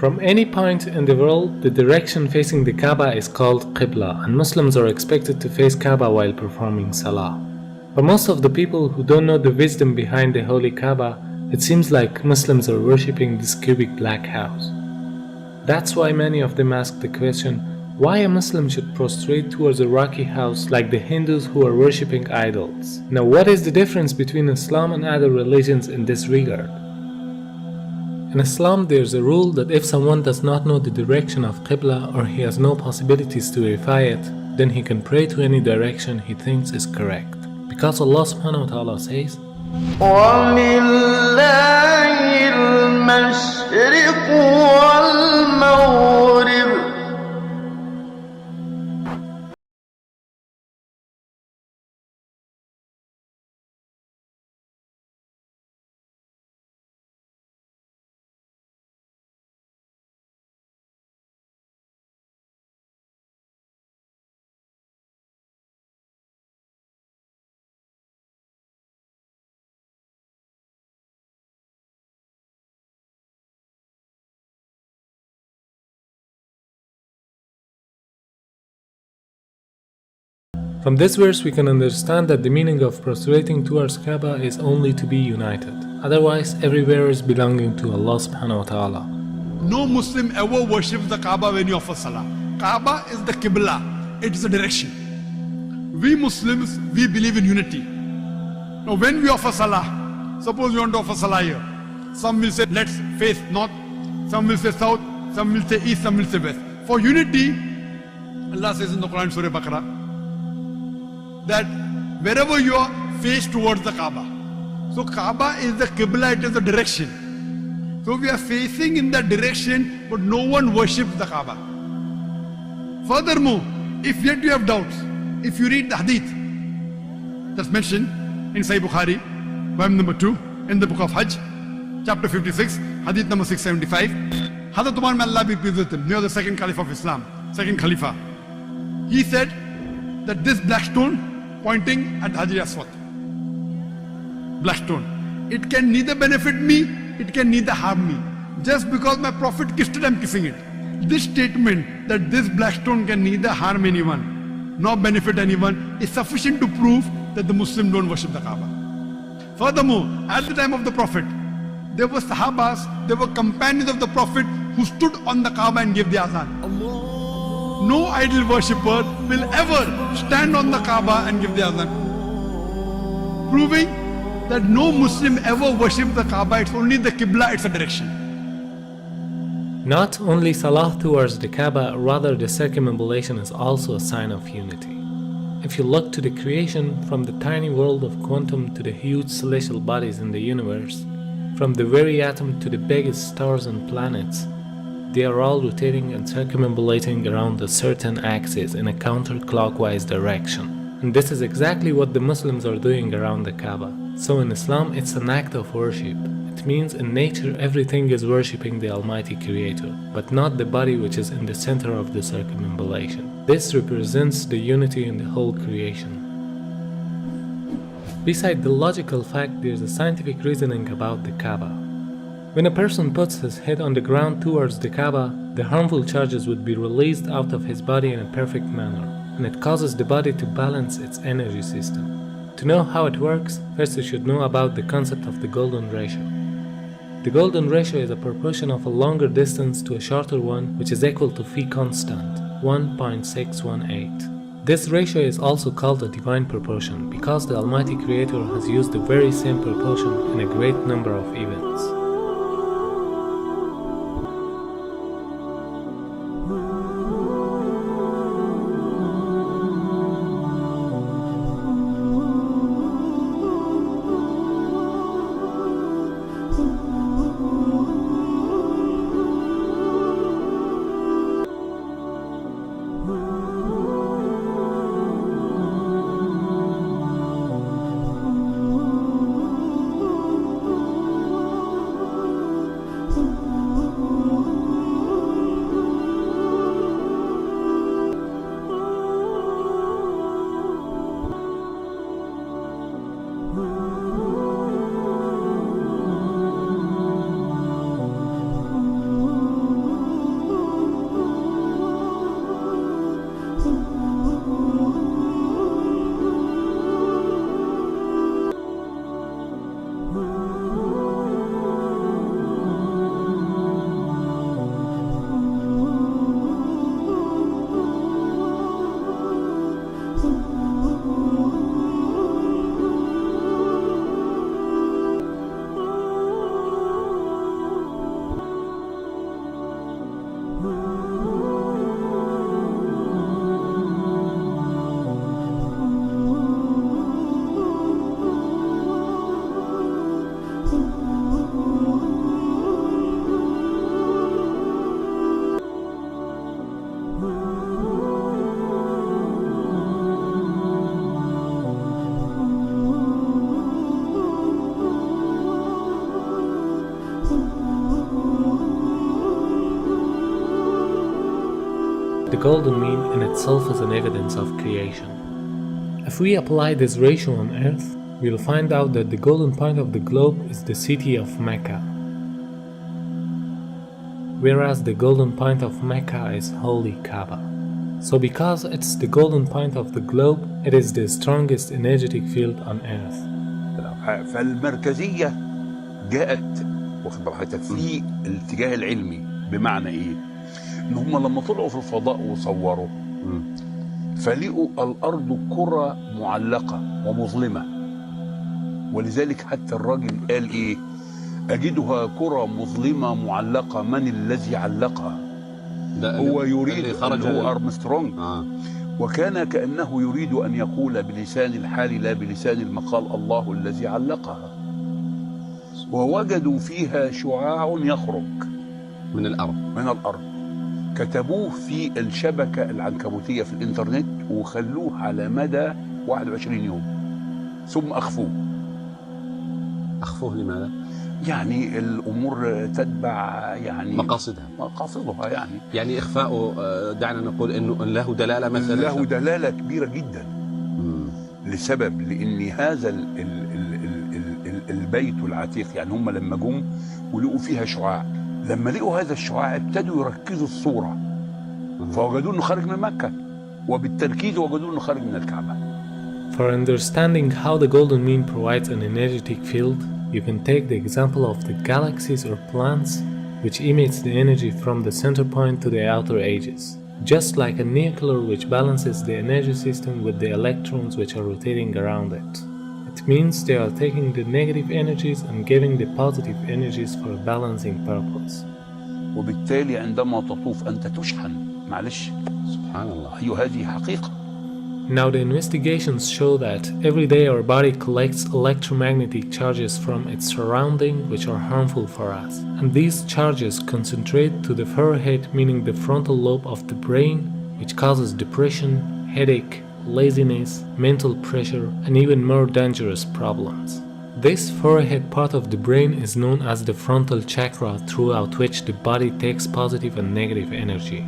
From any point in the world, the direction facing the Kaaba is called Qibla, and Muslims are expected to face Kaaba while performing Salah. For most of the people who don't know the wisdom behind the holy Kaaba, it seems like Muslims are worshipping this cubic black house. That's why many of them ask the question, why a Muslim should prostrate towards a rocky house like the Hindus who are worshipping idols. Now, what is the difference between Islam and other religions in this regard? In Islam, there's a rule that if someone does not know the direction of Qibla or he has no possibilities to verify it, then he can pray to any direction he thinks is correct. Because Allah subhanahu wa ta'ala says, وَلِلَّهِ الْمَشْرِقُ وَالْمَغْرِبُ. From this verse we can understand that the meaning of prostrating towards Kaaba is only to be united. Otherwise, everywhere is belonging to Allah subhanahu wa ta'ala. No Muslim ever worships the Kaaba when you offer Salah. Kaaba is the Qibla, it is a direction. We Muslims, we believe in unity. Now when we offer Salah, suppose you want to offer Salah here. Some will say let's face north, some will say south, some will say east, some will say west. For unity, Allah says in the Quran, Surah Baqarah, that wherever you are, face towards the Kaaba. So Kaaba is the Qibla, it is the direction. So we are facing in that direction, but no one worships the Kaaba. Furthermore, if yet you have doubts, if you read the hadith that's mentioned in Sahih Bukhari, volume number 2, in the book of Hajj, chapter 56, hadith number 675, Hazrat Umar, may Allah be pleased with him, near the second Caliph of Islam, second Khalifa, he said that this black stone pointing at Hajar Aswad, black stone, it can neither benefit me, it can neither harm me. Just because my Prophet kissed it, I'm kissing it. This statement that this black stone can neither harm anyone nor benefit anyone is sufficient to prove that the Muslims don't worship the Kaaba. Furthermore, at the time of the Prophet, there were Sahabas, there were companions of the Prophet who stood on the Kaaba and gave the azan. No idol worshipper will ever stand on the Kaaba and give the azan, proving that no Muslim ever worships the Kaaba. It's only the Qibla, it's a direction. Not only Salah towards the Kaaba, rather the circumambulation is also a sign of unity. If you look to the creation, from the tiny world of quantum to the huge celestial bodies in the universe, from the very atom to the biggest stars and planets, they are all rotating and circumambulating around a certain axis in a counterclockwise direction. And this is exactly what the Muslims are doing around the Kaaba. So in Islam, it's an act of worship. It means in nature everything is worshipping the Almighty Creator, but not the body which is in the center of the circumambulation. This represents the unity in the whole creation. Beside the logical fact, there's a scientific reasoning about the Kaaba. When a person puts his head on the ground towards the Kaaba, the harmful charges would be released out of his body in a perfect manner, and it causes the body to balance its energy system. To know how it works, first you should know about the concept of the golden ratio. The golden ratio is a proportion of a longer distance to a shorter one, which is equal to phi constant, 1.618. This ratio is also called a divine proportion because the Almighty Creator has used the very same proportion in a great number of events. the golden mean in itself is an evidence of creation. If we apply this ratio on Earth, we'll find out that the golden point of the globe is the city of Mecca, whereas the golden point of Mecca is holy Kaaba. So because it's the golden point of the globe, it is the strongest energetic field on Earth. فالمركزية جاءت واخد بالك في الاتجاه العلمي، بمعنى ايه؟ ان هم لما طلعوا في الفضاء وصوروا فلقوا الارض كرة معلقة ومظلمة، ولذلك حتى الراجل قال ايه؟ اجدها كرة مظلمة معلقة، من الذي علقها؟ هو يريد خرج هو أرمسترونج. وكان كأنه يريد أن يقول بلسان الحال لا بلسان المقال الله الذي علقها. ووجدوا فيها شعاع يخرج من الأرض كتبوه في الشبكة العنكبوتية في الإنترنت وخلوه على مدى 21 يوم ثم أخفوه لماذا؟ يعني الأمور تتبع يعني مقاصدها يعني إخفاؤه دعنا نقول إنه له دلالة مثلا، له دلالة كبيرة جدا. لسبب لأن هذا البيت العتيق، يعني هم لما جم ولقوا فيها شعاع، لما لقوا هذا الشعاع ابتدوا يركزوا الصورة فوجدوا إنه خارج من مكة، وبالتركيز وجدوا إنه خارج من الكعبة. For understanding how the golden mean provides an energetic field, you can take the example of the galaxies or planets, which emits the energy from the center point to the outer edges, just like a nuclear which balances the energy system with the electrons which are rotating around it. It means they are taking the negative energies and giving the positive energies for a balancing purpose. وبالتالي عندما تطوف أنت تشحن. معلش سبحان الله، أيوة هذه حقيقة. Now the investigations show that every day our body collects electromagnetic charges from its surrounding which are harmful for us. And these charges concentrate to the forehead, meaning the frontal lobe of the brain, which causes depression, headache, laziness, mental pressure, and even more dangerous problems. This forehead part of the brain is known as the frontal chakra, throughout which the body takes positive and negative energy.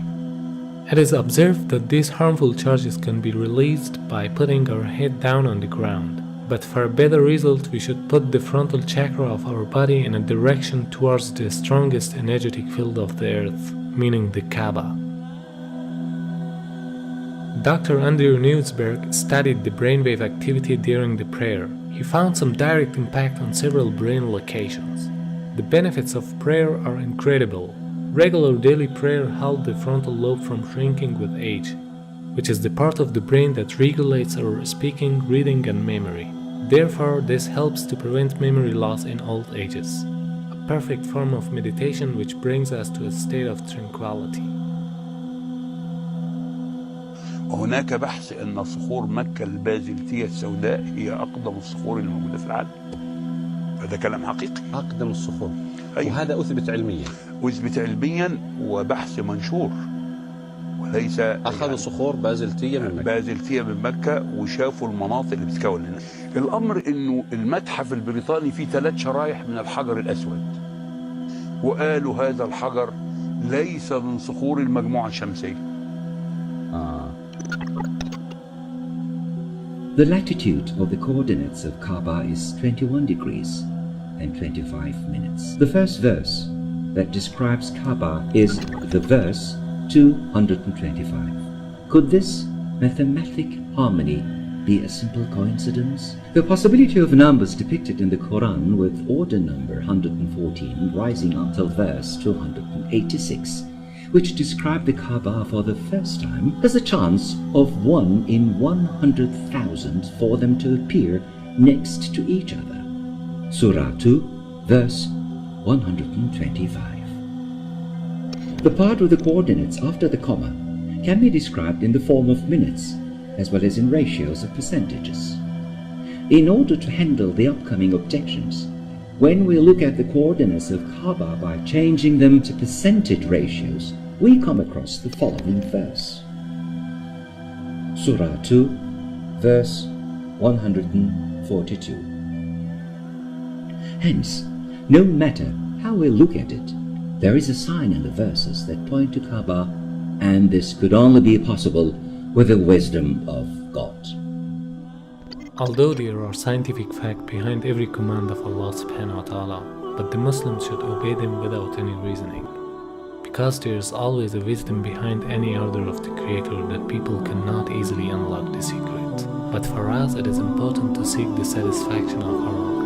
It is observed that these harmful charges can be released by putting our head down on the ground. But for a better result, we should put the frontal chakra of our body in a direction towards the strongest energetic field of the earth, meaning the Kaaba. Dr. Andrew Newsberg studied the brainwave activity during the prayer. He found some direct impact on several brain locations. The benefits of prayer are incredible. Regular daily prayer helps the frontal lobe from shrinking with age, which is the part of the brain that regulates our speaking, reading, and memory. Therefore, this helps to prevent memory loss in old ages. A perfect form of meditation which brings us to a state of tranquility. وهناك بحث أن صخور مكة البازلتية السوداء هي أقدم الصخور الموجودة في العالم. هذا كلام حقيقي. أقدم الصخور. أيوة. وهذا أثبت علميا. أثبت علميا وبحث منشور. وليس أخذوا يعني صخور بازلتية من مكة وشافوا المناطق اللي بتتكون هنا. الأمر إنه المتحف البريطاني فيه 3 شرايح من الحجر الأسود. وقالوا هذا الحجر ليس من صخور المجموعة الشمسية. The latitude of the coordinates of Kaaba is 21 degrees and 25 minutes. The first verse that describes Kaaba is the verse 225. Could this mathematic harmony be a simple coincidence? The possibility of numbers depicted in the Quran with order number 114 rising until verse 286, which describe the Kaaba for the first time, has a chance of 1 in 100,000 for them to appear next to each other. Surah 2, verse 125. The part of the coordinates after the comma can be described in the form of minutes, as well as in ratios of percentages. In order to handle the upcoming objections, when we look at the coordinates of Kaaba by changing them to percentage ratios, we come across the following verse. Surah 2, verse 142. Hence, no matter how we look at it, there is a sign in the verses that point to Kaaba and this could only be possible with the wisdom of God. Although there are scientific facts behind every command of Allah subhanahu wa ta'ala, but the Muslims should obey them without any reasoning. Because there is always a wisdom behind any order of the Creator that people cannot easily unlock the secret. But for us it is important to seek the satisfaction of our